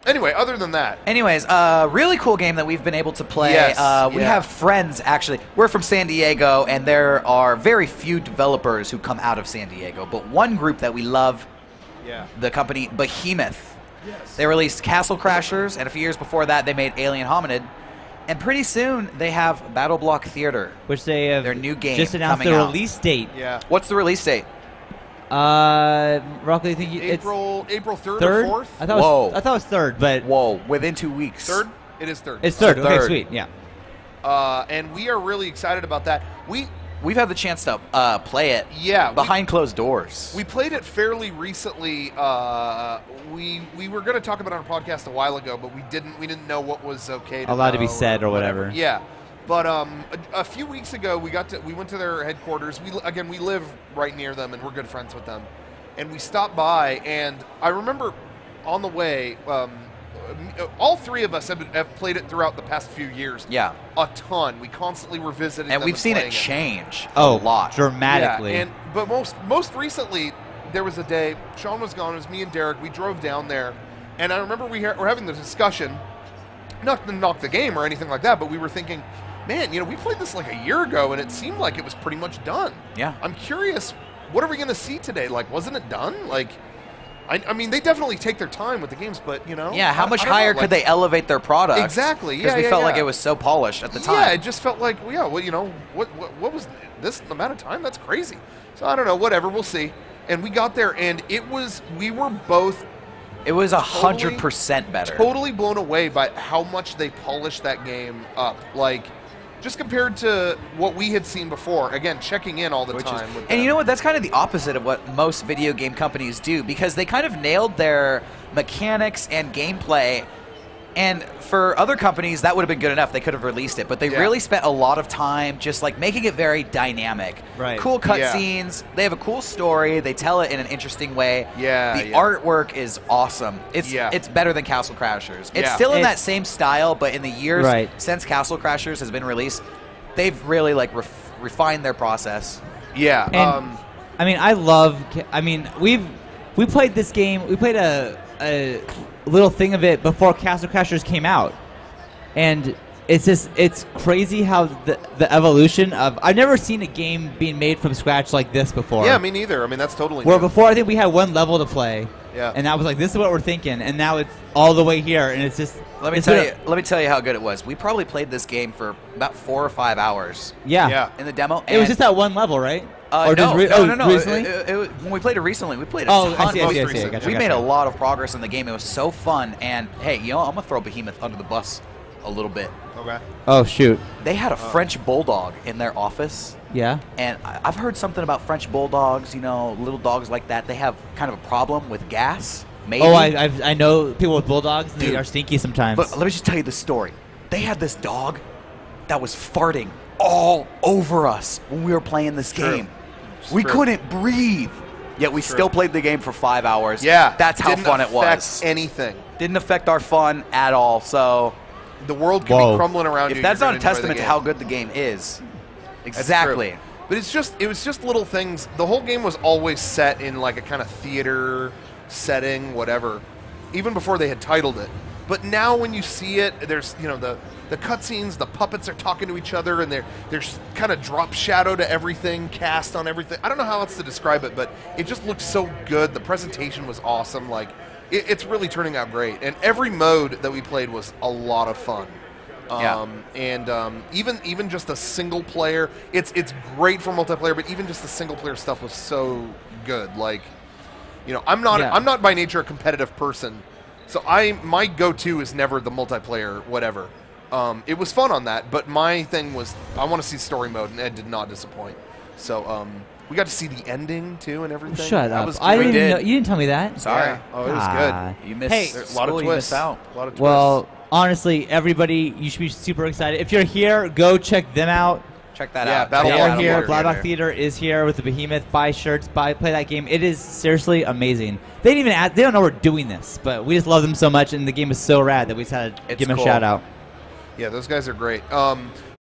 Anyway, other than that. Anyways, really cool game that we've been able to play. Yes, we have friends, actually. We're from San Diego, and there are very few developers who come out of San Diego. But one group that we love, the company Behemoth. Yes. They released Castle Crashers, and a few years before that, they made Alien Hominid. And pretty soon, they have BattleBlock Theater, which they have their new game just announced the release date. Yeah. What's the release date? Roughly, I think April 3rd third? or 4th? I thought it was 3rd, but within 2 weeks. 3rd? It is 3rd. It's 3rd. Okay, sweet. Yeah. And we are really excited about that. We've had the chance to play it. Yeah, behind closed doors. We played it fairly recently. We were going to talk about it on a podcast a while ago, but we didn't know what was okay to allowed to be said or whatever. Yeah. But a few weeks ago, we went to their headquarters. We live right near them, and we're good friends with them. And we stopped by, and I remember on the way, all three of us have played it throughout the past few years. Yeah, a ton. We constantly revisited, and we've seen it change a lot, dramatically. Yeah, but most recently, there was a day Sean was gone. It was me and Derek. We drove down there, and I remember we're having the discussion, not to knock the game or anything like that, but we were thinking, man, we played this like a year ago, and it seemed like it was pretty much done. Yeah. I'm curious, what are we going to see today? Like, wasn't it done? Like, I mean, they definitely take their time with the games, but, Yeah, how much higher could they elevate their product? Exactly, yeah, because we felt like it was so polished at the time. Yeah, it just felt like, what was this amount of time? That's crazy. So, I don't know, whatever, we'll see. And we got there, and we were both... It was 100% better. Totally blown away by how much they polished that game up. Like, just compared to what we had seen before. Again, checking in all the time. And you know what? That's kind of the opposite of what most video game companies do, because they kind of nailed their mechanics and gameplay. And for other companies, that would have been good enough. They could have released it. But they really spent a lot of time just like making it very dynamic. Right. Cool cutscenes. They have a cool story. They tell it in an interesting way. Yeah. The artwork is awesome. It's better than Castle Crashers. It's still in that same style, but in the years since Castle Crashers has been released, they've really like refined their process. Yeah. And, we played this game. We played a little thing of it before Castle Crashers came out, and it's crazy how the evolution of I've never seen a game being made from scratch like this before. Yeah, me neither. I mean, that's totally where new. Before I think we had one level to play, and I was like, this is what we're thinking, and now it's all the way here, and it's just let me tell you how good it was. We probably played this game for about 4 or 5 hours. Yeah. In the demo, it was just that one level, right? No. Recently? When we played it recently, we played it I see. We made a lot of progress in the game. It was so fun. And, hey, I'm going to throw Behemoth under the bus a little bit. Okay. Oh, shoot. They had a French bulldog in their office. Yeah. And I've heard something about French bulldogs, little dogs like that. They have kind of a problem with gas, maybe. Oh, I know people with bulldogs. They are stinky sometimes. But let me just tell you the story. They had this dog that was farting all over us when we were playing this game. We couldn't breathe, yet we still played the game for 5 hours. Yeah, that's how fun it was. Didn't affect anything. Didn't affect our fun at all. So the world could be crumbling around you. If that's not a testament to how good the game is, exactly. But it was just little things. The whole game was always set in like a kind of theater setting, whatever. Even before they had titled it. But now when you see it, there's the cutscenes, the puppets are talking to each other, and there's kind of drop shadow to everything, cast on everything. I don't know how else to describe it, but it just looked so good. The presentation was awesome. Like, it's really turning out great. And every mode that we played was a lot of fun. And even just a single player, it's great for multiplayer, but even just the single player stuff was so good. Like, I'm not by nature a competitive person. So my go-to is never the multiplayer, whatever. It was fun on that, but my thing was I want to see story mode, and it did not disappoint. So we got to see the ending too and everything. Shut up! You didn't tell me that. Sorry. Oh, it was good. You missed. A lot of twists. A lot of twists. Well, honestly, everybody, you should be super excited. If you're here, go check them out. Check that out. They are here. BattleBlock Theater is here with the Behemoth. Buy shirts. Play that game. It is seriously amazing. They didn't even they don't know we're doing this, but we just love them so much, and the game is so rad that we just had to give them a shout out. Yeah, those guys are great.